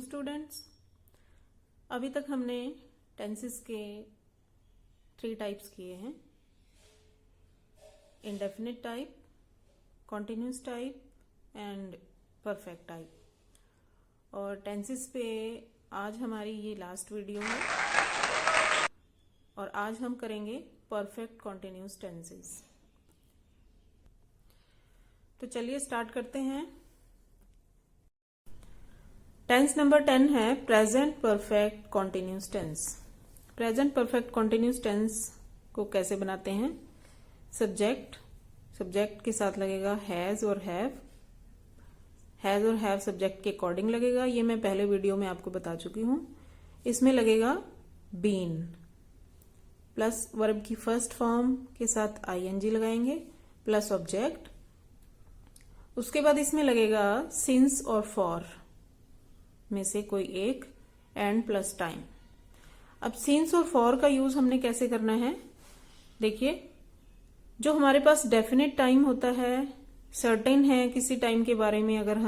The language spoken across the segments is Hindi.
Morning students. अभी तक हमने टेंसेस के 3 टाइप्स किए हैं, indefinite type, continuous type and perfect type. और टेंसेस पे आज हमारी ये लास्ट वीडियो है और आज हम करेंगे परफेक्ट कॉन्टिन्यूस टेंसेस। तो चलिए स्टार्ट करते हैं। टेंस नंबर 10 है present perfect continuous tense. Present perfect continuous tense को कैसे बनाते हैं? सब्जेक्ट के साथ लगेगा हैज और हैव। हैज और हैव सब्जेक्ट के अकॉर्डिंग लगेगा, ये मैं पहले वीडियो में आपको बता चुकी हूं। इसमें लगेगा बीन प्लस वर्ब की फर्स्ट फॉर्म के साथ आईएनजी लगाएंगे प्लस ऑब्जेक्ट। उसके बाद इसमें लगेगा सिंस और फॉर में से कोई एक एंड प्लस टाइम। अब सिंस और फॉर का यूज हमने कैसे करना है? देखिए, जो हमारे पास डेफिनेट टाइम होता है, सर्टेन है किसी टाइम के बारे में, अगर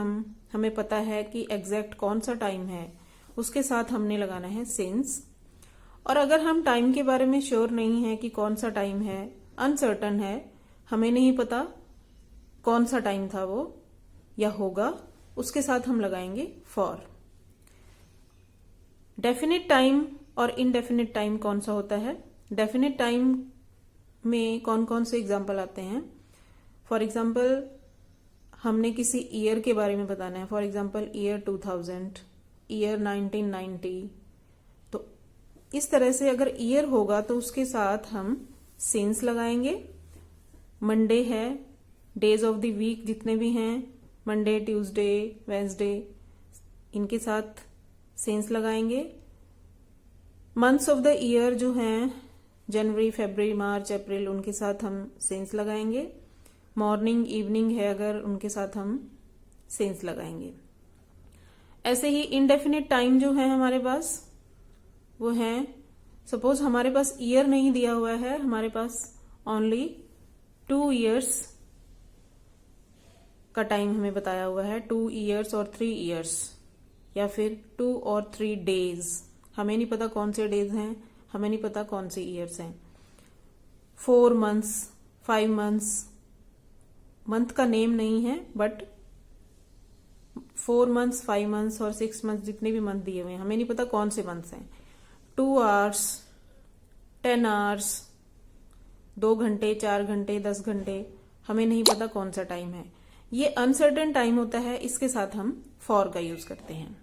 हमें पता है कि एग्जैक्ट कौन सा टाइम है, उसके साथ हमने लगाना है सिंस। और अगर हम टाइम के बारे में श्योर नहीं है कि कौन सा टाइम है, अनसर्टन है, हमें नहीं पता कौन सा टाइम था वो या होगा, उसके साथ हम लगाएंगे फॉर। डेफिनेट टाइम और इनडेफिनेट टाइम कौन सा होता है? डेफिनेट टाइम में कौन कौन से एग्जाम्पल आते हैं? फॉर एग्जाम्पल हमने किसी ईयर के बारे में बताना है, फॉर एग्जाम्पल ईयर 2000, ईयर 1990। तो इस तरह से अगर ईयर होगा तो उसके साथ हम सिंस लगाएंगे। मंडे है, डेज ऑफ द वीक जितने भी हैं, मंडे, ट्यूसडे, वेंसडे, इनके साथ सिंस लगाएंगे। मंथ्स ऑफ द ईयर जो हैं, जनवरी, फरवरी, मार्च, अप्रैल, उनके साथ हम सिंस लगाएंगे। मॉर्निंग, इवनिंग है अगर, उनके साथ हम सिंस लगाएंगे। ऐसे ही इनडेफिनिट टाइम जो है हमारे पास, वो है, सपोज हमारे पास ईयर नहीं दिया हुआ है, हमारे पास ओनली 2 इयर्स का टाइम हमें बताया हुआ है, 2 इयर्स और 3 इयर्स, या फिर 2 और 3 डेज। हमें नहीं पता कौन से डेज हैं, हमें नहीं पता कौन से ईयर्स हैं। 4 मंथ्स, 5 मंथ्स, मंथ का नेम नहीं है, बट 4 मंथ्स, 5 मंथ्स और 6 मंथ्स, जितने भी मंथ दिए हुए हैं, हमें नहीं पता कौन से मंथ्स हैं। 2 आवर्स, 10 आवर्स, 2 घंटे, 4 घंटे, 10 घंटे, हमें नहीं पता कौन सा टाइम है। ये अनसर्टेन टाइम होता है, इसके साथ हम फॉर का यूज करते हैं।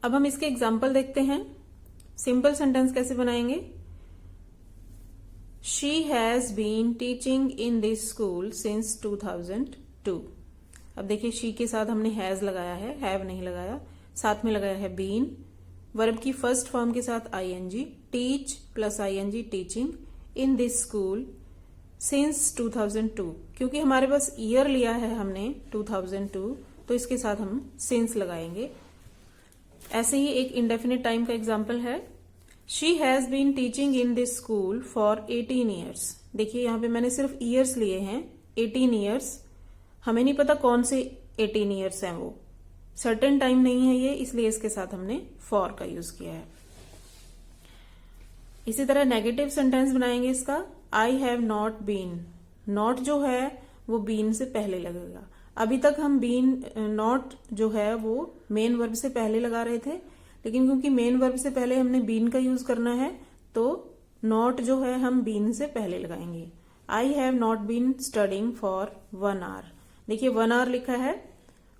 अब हम इसके एग्जाम्पल देखते हैं। सिंपल सेंटेंस कैसे बनाएंगे? She has been teaching in this school since 2002। अब देखिए, शी के साथ हमने हैज लगाया है, हैव नहीं लगाया। साथ में लगाया है बीन, वर्ब की फर्स्ट फॉर्म के साथ ING, teach plus ING, teaching in this school since 2002। क्योंकि हमारे पास ईयर लिया है हमने 2002, तो इसके साथ हम सिंस लगाएंगे। ऐसे ही एक इंडेफिनिट टाइम का एग्जाम्पल है, she has been teaching in this school for 18 years. देखिए, यहां पे मैंने सिर्फ ईयर्स लिए हैं, 18 ईयर्स। हमें नहीं पता कौन से 18 ईयर्स हैं, वो सर्टेन टाइम नहीं है ये, इसलिए इसके साथ हमने फॉर का यूज किया है। इसी तरह नेगेटिव सेंटेंस बनाएंगे इसका। I have not been, not जो है वो बीन से पहले लगेगा। अभी तक हम बीन, नॉट जो है वो मेन वर्ब से पहले लगा रहे थे, लेकिन क्योंकि मेन वर्ब से पहले हमने बीन का यूज करना है, तो नॉट जो है हम बीन से पहले लगाएंगे। I have not been studying for 1 hour. देखिए, 1 आवर लिखा है,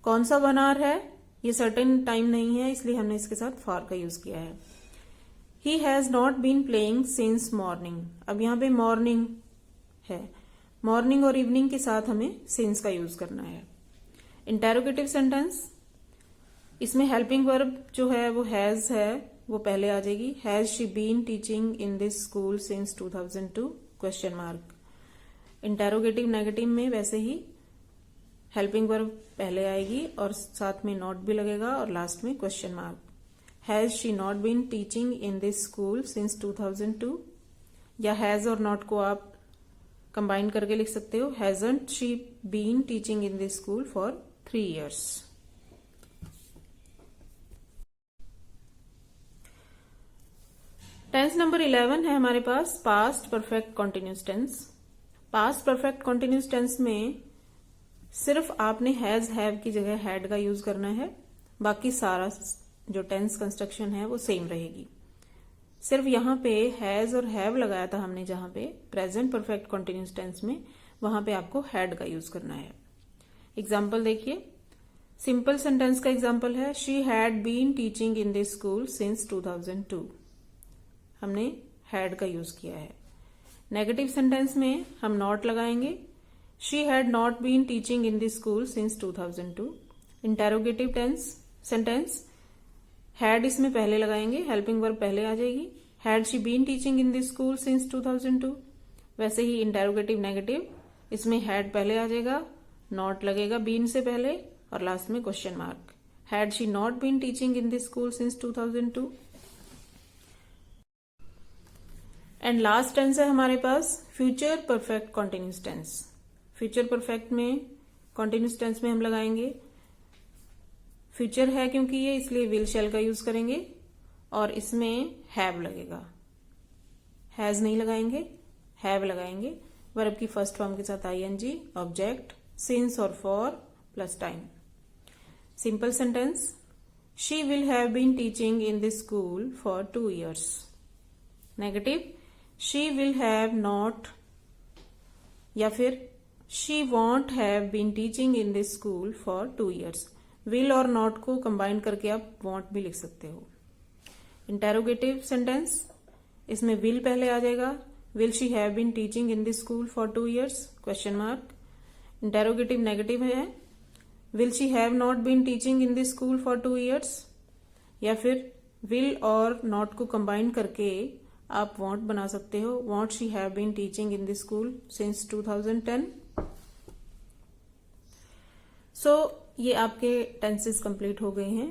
कौन सा 1 आवर है, ये सर्टेन टाइम नहीं है, इसलिए हमने इसके साथ फॉर का यूज किया है। He has not been playing since morning. अब यहाँ पे मॉर्निंग है, मॉर्निंग और इवनिंग के साथ हमें सिंस का यूज करना है। इंटेरोगेटिव सेंटेंस, इसमें हेल्पिंग वर्ब जो है वो हैज है, वो पहले आ जाएगी। Has she been teaching in this school since 2002 question mark. Interrogative negative में वैसे ही हेल्पिंग वर्ब पहले आएगी और साथ में नॉट भी लगेगा और लास्ट में question mark. Has she not been teaching in this school since 2002, या हैज और नॉट को आप कंबाइन करके लिख सकते हो, hasn't she been teaching in this school for 3 years। Tense number 11 है हमारे पास past perfect continuous tense. Past perfect continuous tense में सिर्फ आपने हैज हैव की जगह हैड का यूज करना है, बाकी सारा जो टेंस कंस्ट्रक्शन है वो सेम रहेगी। सिर्फ यहां पे हैज और हैव लगाया था हमने, जहां पे प्रेजेंट परफेक्ट कॉन्टिन्यूस टेंस में, वहां पे आपको हैड का यूज करना है। एग्जाम्पल देखिए, सिंपल सेंटेंस का एग्जाम्पल है she had been teaching in this school since 2002। हमने हैड का यूज किया है। नेगेटिव सेंटेंस में हम नॉट लगाएंगे, she had not been teaching in this school since 2002। Interrogative sentence had इसमें पहले लगाएंगे, हेल्पिंग वर्ब पहले आ जाएगी, had she been teaching in this school since 2002। वैसे ही इंटेरोगेटिव नेगेटिव, इसमें हैड पहले आ जाएगा, नॉट लगेगा बीन से पहले, और लास्ट में question mark. Had she not been teaching in this school since 2002। And last tense है हमारे पास future perfect continuous tense. Future perfect में कॉन्टिन्यूस टेंस में हम लगाएंगे, फ्यूचर है क्योंकि ये, इसलिए विल शैल का यूज करेंगे, और इसमें हैव लगेगा, हैज नहीं लगाएंगे, हैव लगाएंगे। वर्ब की फर्स्ट फॉर्म के साथ आईएनजी, ऑब्जेक्ट, सिंस और for plus time. Simple sentence she will have been teaching in this school for 2 years। Negative she will have not, या फिर she won't have been teaching in this school for 2 years। Will और नॉट को कंबाइन करके आप वॉन्ट भी लिख सकते हो। इंटेरोगेटिव सेंटेंस, इसमें विल पहले आ जाएगा, will she have been teaching in this school for 2 years, question mark. Interrogative negative है, will she have not been teaching in this school for 2 years, या फिर विल और नॉट को कंबाइन करके आप वॉन्ट बना सकते हो, won't she have been teaching in this school since 2010। So ये आपके टेंसेस कंप्लीट हो गए हैं।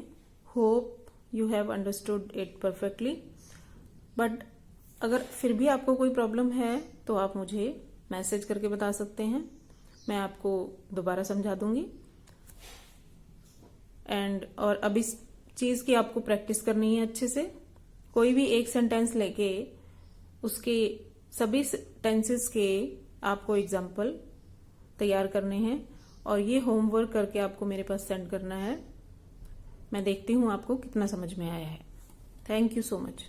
Hope you have understood it perfectly. But अगर फिर भी आपको कोई प्रॉब्लम है तो आप मुझे मैसेज करके बता सकते हैं, मैं आपको दोबारा समझा दूंगी। और अब इस चीज की आपको प्रैक्टिस करनी है अच्छे से। कोई भी एक सेंटेंस लेके उसके सभी टेंसेस के आपको एग्जाम्पल तैयार करने हैं, और ये होमवर्क करके आपको मेरे पास सेंड करना है। मैं देखती हूँ आपको कितना समझ में आया है। Thank you so much.